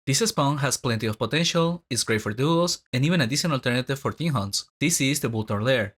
This spawn has plenty of potential, is great for duos, and even a decent alternative for team hunts. This is the Bulltaur Lair.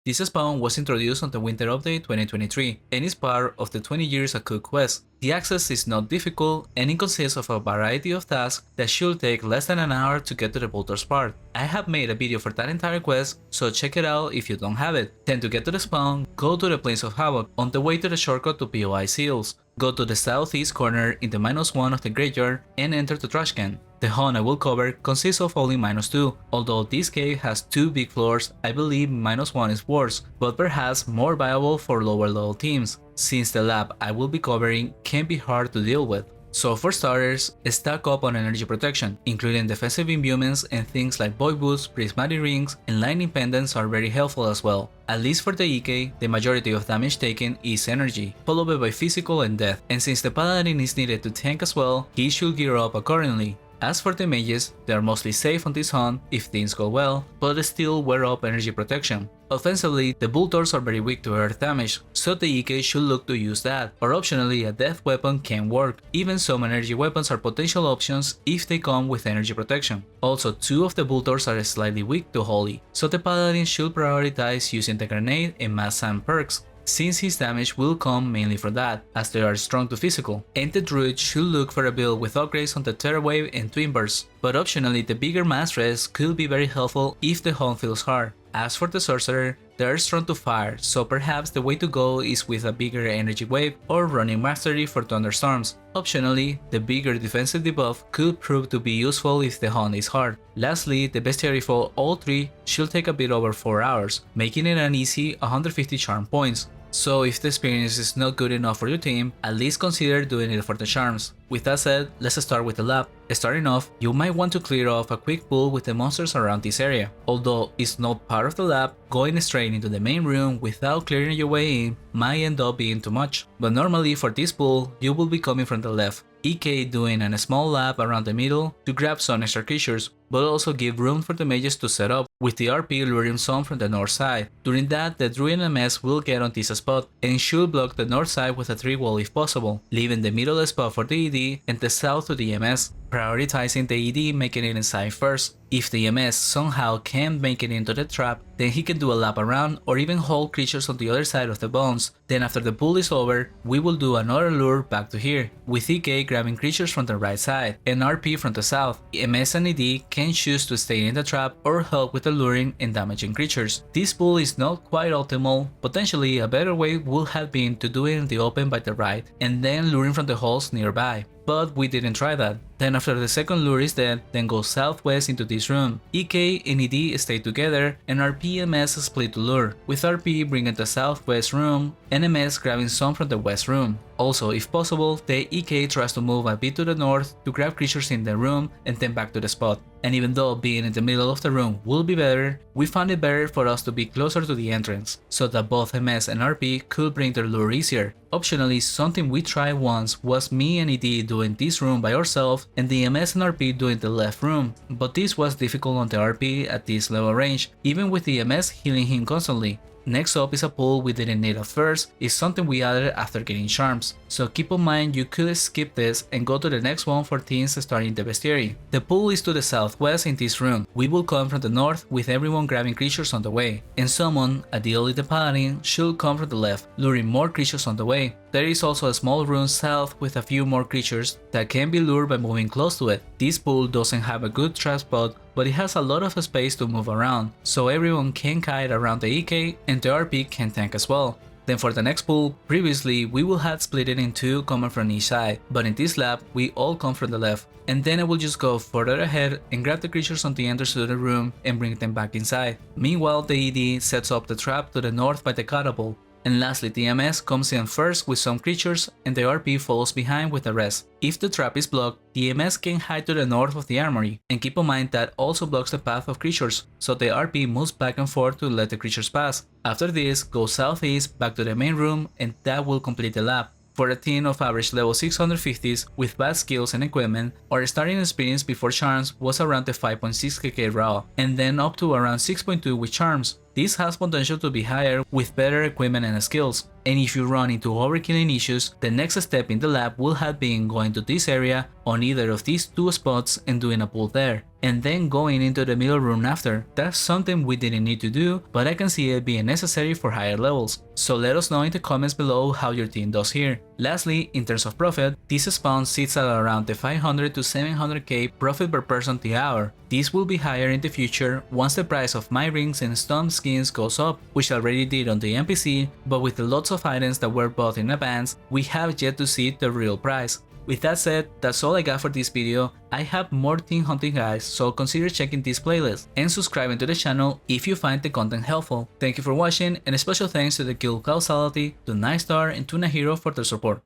This spawn was introduced on the Winter Update 2023 and is part of the 20 Years a Cook quest. The access is not difficult and it consists of a variety of tasks that should take less than an hour to get to the Bulltaur's part. I have made a video for that entire quest, so check it out if you don't have it. Then to get to the spawn, go to the Plains of Havoc on the way to the shortcut to POI Seals. Go to the southeast corner in the -1 of the graveyard and enter the trash can. The hunt I will cover consists of only -2, although this cave has 2 big floors. I believe -1 is worse, but perhaps more viable for lower level teams, since the lab I will be covering can be hard to deal with. So for starters, stack up on energy protection, including defensive imbuements, and things like void boots, prismatic rings, and lightning pendants are very helpful as well. At least for the EK, the majority of damage taken is energy, followed by physical and death, and since the paladin is needed to tank as well, he should gear up accordingly. As for the mages, they are mostly safe on this hunt if things go well, but still wear up energy protection. Offensively, the Bulltaurs are very weak to earth damage, so the EK should look to use that, or optionally a death weapon can work. Even some energy weapons are potential options if they come with energy protection. Also, 2 of the Bulltaurs are slightly weak to Holy, so the paladin should prioritize using the grenade and mass sand perks, since his damage will come mainly from that, as they are strong to physical, and the druid should look for a build with upgrades on the Terra Wave and Twin Bursts, but optionally the bigger mass res could be very helpful if the hunt feels hard. As for the sorcerer, they are strong to fire, so perhaps the way to go is with a bigger energy wave or running mastery for thunderstorms. Optionally, the bigger defensive debuff could prove to be useful if the hunt is hard. Lastly, the bestiary for all 3 should take a bit over 4 hours, making it an easy 150 charm points. So if the experience is not good enough for your team, at least consider doing it for the charms. With that said, let's start with the lab. Starting off, you might want to clear off a quick pool with the monsters around this area. Although it's not part of the lab, going straight into the main room without clearing your way in might end up being too much. But normally for this pool, you will be coming from the left, EK doing a small lap around the middle to grab some extra creatures, but also give room for the mages to set up, with the RP luring some from the north side. During that, the druid and MS will get on this spot and should block the north side with a 3 wall if possible, leaving the middle spot for the ED and the south to the MS, prioritizing the ED making it inside first. If the MS somehow can't make it into the trap, then he can do a lap around or even hold creatures on the other side of the bones. Then after the pool is over, we will do another lure back to here, with EK grabbing creatures from the right side and RP from the south. MS and ED can choose to stay in the trap or help with the luring and damaging creatures. This pool is not quite optimal. Potentially a better way would have been to do it in the open by the right and then luring from the holes nearby, but we didn't try that. Then after the second lure is dead, then go southwest into this room. EK and ED stay together and RP and MS split to lure, with RP bringing the southwest room and MS grabbing some from the west room. Also, if possible, the EK tries to move a bit to the north to grab creatures in the room and then back to the spot. And even though being in the middle of the room will be better, we found it better for us to be closer to the entrance, so that both MS and RP could bring their lure easier. Optionally, something we tried once was me and ED doing this room by ourselves and the MS and RP doing the left room, but this was difficult on the RP at this level range, even with the MS healing him constantly. Next up is a pool we didn't need at first, is something we added after getting charms, so keep in mind you could skip this and go to the next one for teams starting the bestiary. The pool is to the southwest in this room. We will come from the north with everyone grabbing creatures on the way, and someone, ideally the paladin, should come from the left, luring more creatures on the way. There is also a small room south with a few more creatures that can be lured by moving close to it. This pool doesn't have a good trap spot, but it has a lot of space to move around, so everyone can kite around the EK and the RP can tank as well. Then for the next pool, previously we will have split it in 2 coming from each side, but in this lap we all come from the left, and then I will just go further ahead and grab the creatures on the entrance to the room and bring them back inside. Meanwhile the ED sets up the trap to the north by the catapult. And lastly, the MS comes in first with some creatures and the RP follows behind with the rest. If the trap is blocked, the MS can hide to the north of the armory, and keep in mind that also blocks the path of creatures, so the RP moves back and forth to let the creatures pass. After this, go southeast back to the main room and that will complete the lap. For a team of average level 650s with bad skills and equipment, our starting experience before charms was around the 5.6kk raw, and then up to around 6.2 with charms. This has potential to be higher with better equipment and skills, and if you run into overkilling issues, the next step in the lab will have been going to this area on either of these two spots and doing a pull there, and then going into the middle room after. That's something we didn't need to do, but I can see it being necessary for higher levels. So let us know in the comments below how your team does here. Lastly, in terms of profit, this spawn sits at around the 500 to 700k profit per person per hour. This will be higher in the future once the price of my rings and stomp skins goes up, which already did on the NPC, but with the lots of items that were bought in advance, we have yet to see the real price. With that said, that's all I got for this video. I have more team hunting guides, so consider checking this playlist and subscribing to the channel if you find the content helpful. Thank you for watching, and a special thanks to the Guild Causality, to Nightstar and Tuna Hero for their support.